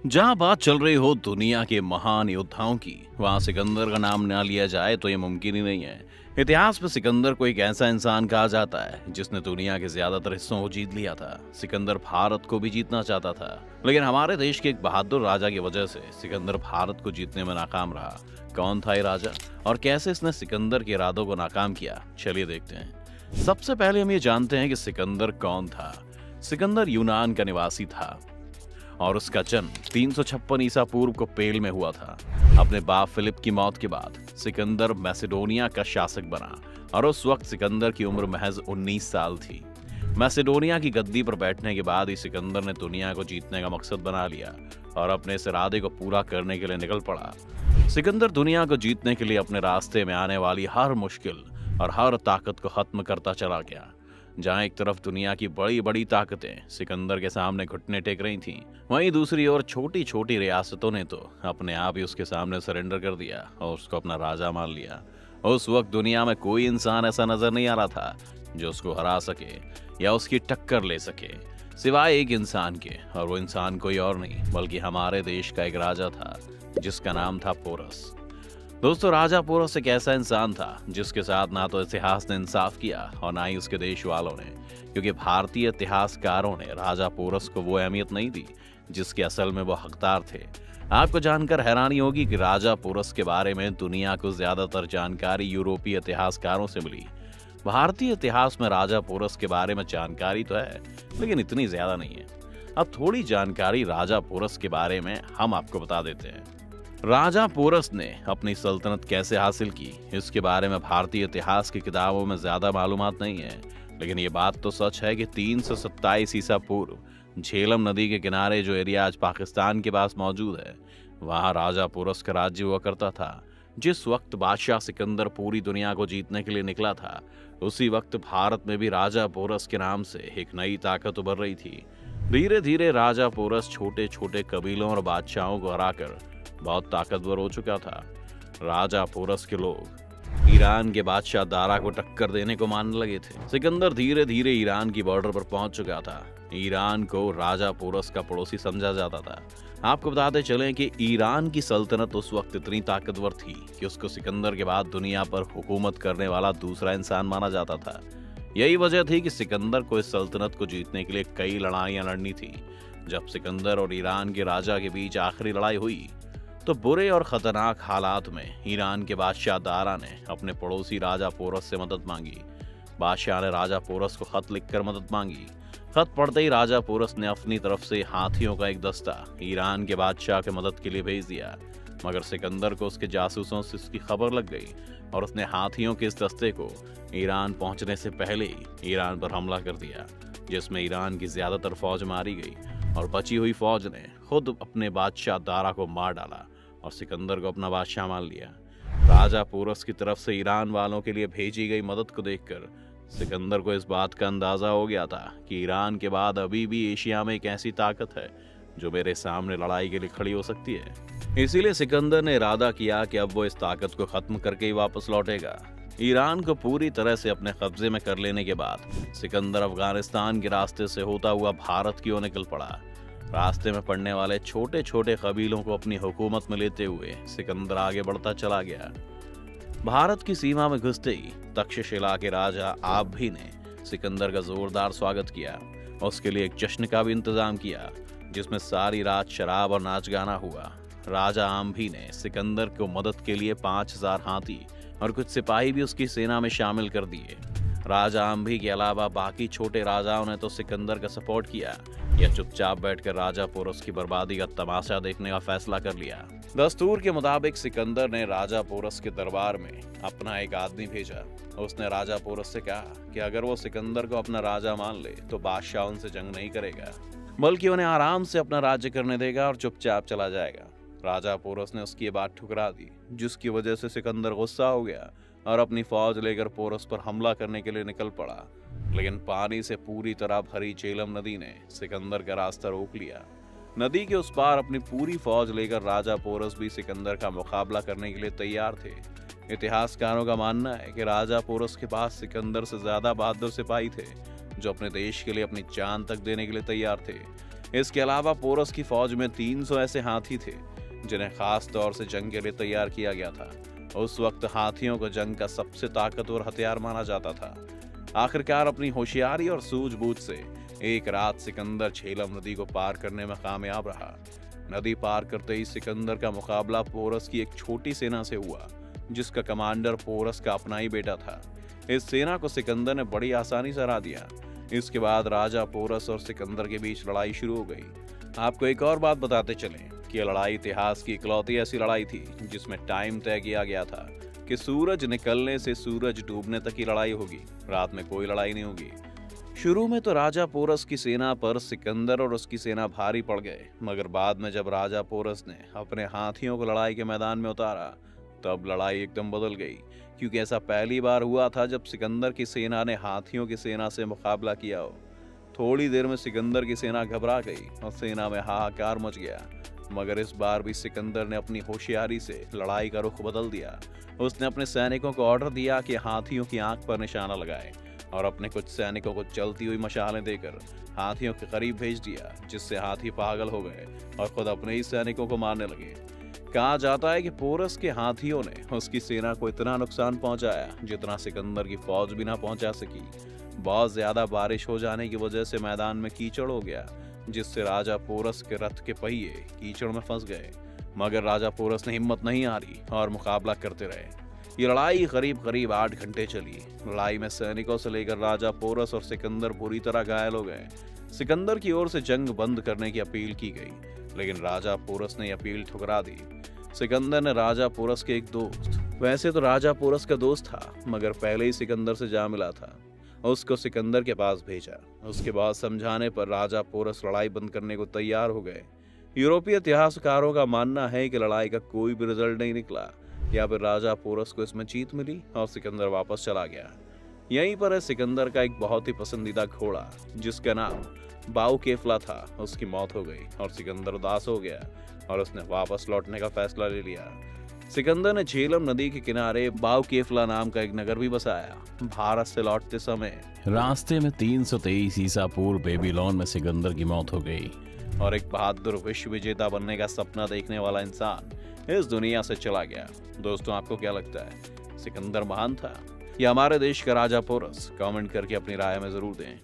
जहाँ बात चल रही हो दुनिया के महान योद्धाओं की, वहाँ सिकंदर का नाम ना लिया जाए तो ये मुमकिन ही नहीं है। इतिहास में सिकंदर को एक ऐसा इंसान कहा जाता है जिसने दुनिया के ज्यादातर हिस्सों को जीत लिया था। सिकंदर भारत को भी जीतना चाहता था, लेकिन हमारे देश के एक बहादुर राजा की वजह से सिकंदर भारत को जीतने में नाकाम रहा। कौन था ये राजा और कैसे इसने सिकंदर के इरादों को नाकाम किया, चलिए देखते हैं। सबसे पहले हम ये जानते हैं कि सिकंदर कौन था। सिकंदर यूनान का निवासी था और उसका जन्म 356 ईसा पूर्व को पेल में हुआ था। अपने बाप फिलिप की मौत के बाद सिकंदर मैसेडोनिया का शासक बना और उस वक्त सिकंदर की उम्र महज 19 साल थी। मैसेडोनिया की गद्दी पर बैठने के बाद ही सिकंदर ने दुनिया को जीतने का मकसद बना लिया और अपने इस इरादे को पूरा करने के लिए निकल पड़ा। सिकंदर दुनिया को जीतने के लिए अपने रास्ते में आने वाली हर मुश्किल और हर ताकत को खत्म करता चला गया। जहां एक तरफ दुनिया की बड़ी बड़ी ताकतें सिकंदर के सामने घुटने टेक रही थीं, वहीं दूसरी ओर छोटी छोटी रियासतों ने तो अपने आप ही उसके सामने सरेंडर कर दिया और उसको अपना राजा मान लिया। उस वक्त दुनिया में कोई इंसान ऐसा नजर नहीं आ रहा था जो उसको हरा सके या उसकी टक्कर ले सके, सिवाय एक इंसान के, और वो इंसान कोई और नहीं बल्कि हमारे देश का एक राजा था जिसका नाम था पोरस। दोस्तों, राजा पोरस एक ऐसा इंसान था जिसके साथ ना तो इतिहास ने इंसाफ किया और ना ही उसके देश वालों ने, क्योंकि भारतीय इतिहासकारों ने राजा पोरस को वो अहमियत नहीं दी जिसके असल में वो हकदार थे। आपको जानकर हैरानी होगी कि राजा पोरस के बारे में दुनिया को ज्यादातर जानकारी यूरोपीय इतिहासकारों से मिली। भारतीय इतिहास में राजा पोरस के बारे में जानकारी तो है, लेकिन इतनी ज्यादा नहीं है। अब थोड़ी जानकारी राजा पोरस के बारे में हम आपको बता देते हैं। राजा पोरस ने अपनी सल्तनत कैसे हासिल की, इसके बारे में भारतीय इतिहास की किताबों में ज्यादा मालूमात नहीं है, लेकिन ये बात तो सच है कि 327 ईसा पूर्व झेलम नदी के किनारे जो एरिया आज पाकिस्तान के पास मौजूद है, वहां राजा पोरस का राज्य हुआ करता था। जिस वक्त बादशाह सिकंदर पूरी दुनिया को जीतने के लिए निकला था, उसी वक्त भारत में भी राजा पोरस के नाम से एक नई ताकत उभर रही थी। धीरे धीरे राजा पोरस छोटे छोटे कबीलों और बादशाहों को हराकर बहुत ताकतवर हो चुका था। राजा पोरस के लोग ईरान के बादशाह दारा को टक्कर देने को मानने लगे थे। सिकंदर धीरे धीरे ईरान की बॉर्डर पर पहुंच चुका था। ईरान को राजा पोरस का पड़ोसी समझा जाता था। आपको बताते चलें कि ईरान की सल्तनत उस वक्त इतनी ताकतवर थी कि उसको सिकंदर के बाद दुनिया पर हुकूमत करने वाला दूसरा इंसान माना जाता था। यही वजह थी कि सिकंदर को इस सल्तनत को जीतने के लिए कई लड़ाइयां लड़नी थी। जब सिकंदर और ईरान के राजा के बीच आखिरी लड़ाई हुई तो बुरे और खतरनाक हालात में ईरान के बादशाह दारा ने अपने पड़ोसी राजा पोरस से मदद मांगी। बादशाह ने राजा पोरस को खत लिखकर मदद मांगी। खत पढ़ते ही राजा पोरस ने अपनी तरफ से हाथियों का एक दस्ता ईरान के बादशाह के मदद के लिए भेज दिया, मगर सिकंदर को उसके जासूसों से इसकी खबर लग गई और उसने हाथियों के इस दस्ते को ईरान पहुंचने से पहले ही ईरान पर हमला कर दिया, जिसमें ईरान की ज्यादातर फौज मारी गई और बची हुई फौज ने खुद अपने बादशाह दारा को मार डाला और सिकंदर को अपना बादशाह मान लिया। राजा पोरस की तरफ से ईरान वालों के लिए भेजी गई मदद को देखकर सिकंदर को इस बात का अंदाजा हो गया था कि ईरान के बाद अभी भी एशिया में एक ऐसी ताकत है जो मेरे सामने लड़ाई के लिए खड़ी हो सकती है। इसीलिए सिकंदर ने इरादा किया कि अब वो इस ताकत को खत्म करके ही वापस लौटेगा। ईरान को पूरी तरह से अपने कब्जे में कर लेने के बाद सिकंदर अफगानिस्तान के रास्ते से होता हुआ भारत की ओर निकल पड़ा। रास्ते में पड़ने वाले छोटे छोटे कबीलों को अपनी हुकूमत में लेते हुए सिकंदर आगे बढ़ता चला गया। भारत की सीमा में घुसते ही तक्षशिला के राजा आभि ने सिकंदर का जोरदार स्वागत किया। उसके लिए एक जश्न का भी इंतजाम किया जिसमें सारी रात शराब और नाच गाना हुआ। राजा आम्भी ने सिकंदर को मदद के लिए 5000 हाथी और कुछ सिपाही भी उसकी सेना में शामिल कर दिए। राजा आम्भी के अलावा बाकी छोटे राजाओं ने तो सिकंदर का सपोर्ट किया या चुपचाप बैठकर राजा पोरस की बर्बादी का तमाशा देखने का फैसला कर लिया। दस्तूर के मुताबिक सिकंदर ने राजा पोरस के दरबार में अपना एक आदमी भेजा। उसने राजा पोरस से कहा कि अगर वो सिकंदर को अपना राजा मान ले तो बादशाह उनसे जंग नहीं करेगा, बल्कि उन्हें आराम से अपना राज्य करने देगा और चुपचाप चला जाएगा। राजा पोरस ने उसकी ये बात ठुकरा दी, जिसकी वजह से सिकंदर गुस्सा हो गया और अपनी फौज लेकर पोरस पर हमला करने के लिए निकल पड़ा। लेकिन पानी से पूरी तरह भरी झेलम नदी ने सिकंदर का रास्ता रोक लिया। नदी के उस पार अपनी पूरी फौज लेकर राजा पोरस भी सिकंदर का मुकाबला करने के लिए तैयार थे। इतिहासकारों का मानना है कि राजा पोरस के पास सिकंदर से ज्यादा बहादुर सिपाही थे जो अपने देश के लिए अपनी जान तक देने के लिए तैयार थे। इसके अलावा पोरस की फौज में 300 ऐसे हाथी थे जिन्हें खास तौर से जंग के लिए तैयार किया गया था। उस वक्त हाथियों को जंग का सबसे ताकतवर हथियार माना जाता था। आखिरकार अपनी होशियारी और सूझबूझ से एक रात सिकंदर झेलम नदी को पार करने में कामयाब रहा। नदी पार करते ही सिकंदर का मुकाबला पोरस की एक छोटी सेना से हुआ जिसका कमांडर पोरस का अपना ही बेटा था। इस सेना को सिकंदर ने बड़ी आसानी से हरा दिया। इसके बाद राजा पोरस और सिकंदर के बीच लड़ाई शुरू हो गई। आपको एक और बात बताते चलें कि यह लड़ाई इतिहास की इकलौती ऐसी लड़ाई थी जिसमें टाइम तय किया गया था कि सूरज निकलने से सूरज डूबने तक की लड़ाई होगी, रात में कोई लड़ाई नहीं होगी। शुरू में तो राजा पोरस की सेना पर सिकंदर और उसकी सेना भारी पड़ गए, मगर बाद में जब राजा पोरस ने अपने हाथियों को लड़ाई के मैदान में उतारा तब लड़ाई एकदम बदल गई, क्योंकि ऐसा पहली बार हुआ था जब सिकंदर की सेना ने हाथियों की सेना से मुकाबला किया हो। थोड़ी देर में सिकंदर की सेना घबरा गई और सेना में हाहाकार मच गया, मगर इस बार भी सिकंदर ने अपनी होशियारी से लड़ाई का रुख बदल दिया। उसने अपने सैनिकों को ऑर्डर दिया कि हाथियों की आंख पर निशाना लगाए और अपने कुछ सैनिकों को चलती हुई मशालें देकर हाथियों के करीब भेज दिया, जिससे हाथी पागल हो गए और खुद अपने ही सैनिकों को मारने लगे। कहा जाता है कि पोरस के हाथियों ने उसकी सेना को इतना नुकसान पहुंचाया जितना सिकंदर की फौज भी ना पहुंचा सकी। बहुत ज्यादा बारिश हो जाने की वजह से मैदान में कीचड़ हो गया, जिससे राजा पोरस के रथ के पहिए कीचड़ में फंस गए, मगर राजा पोरस ने हिम्मत नहीं हारी और मुकाबला करते रहे। ये लड़ाई करीब 8 घंटे चली। लड़ाई में सैनिकों से लेकर राजा पोरस और सिकंदर बुरी तरह घायल हो गए। सिकंदर की ओर से जंग बंद करने की अपील की गई, लेकिन राजा पोरस ने अपील ठुकरा दी। सिकंदर ने राजा पोरस के एक दोस्त, वैसे तो राजा पोरस का दोस्त था मगर पहले ही सिकंदर से जा मिला था, उसको सिकंदर के पास भेजा। उसके बाद समझाने पर राजा पोरस लड़ाई बंद करने को तैयार हो गए। यूरोपीय इतिहासकारों का मानना है कि लड़ाई का कोई भी रिजल्ट नहीं निकला, या फिर राजा पोरस को इसमें जीत मिली और सिकंदर वापस चला गया। यहीं पर है सिकंदर का एक बहुत ही पसंदीदा घोड़ा जिसका नाम बाऊकेफला था। उसकी मौत हो गई और सिकंदर उदास हो गया और उसने वापस लौटने का फैसला ले लिया। सिकंदर ने झेलम नदी के किनारे बाऊकेफला नाम का एक नगर भी बसाया। भारत से लौटते समय रास्ते में 323 ईसा पूर्व बेबीलोन में सिकंदर की मौत हो गई और एक बहादुर विश्व विजेता बनने का सपना देखने वाला इंसान इस दुनिया से चला गया। दोस्तों, आपको क्या लगता है, सिकंदर महान था या हमारे देश का राजा पोरस? कमेंट करके अपनी राय में जरूर दें।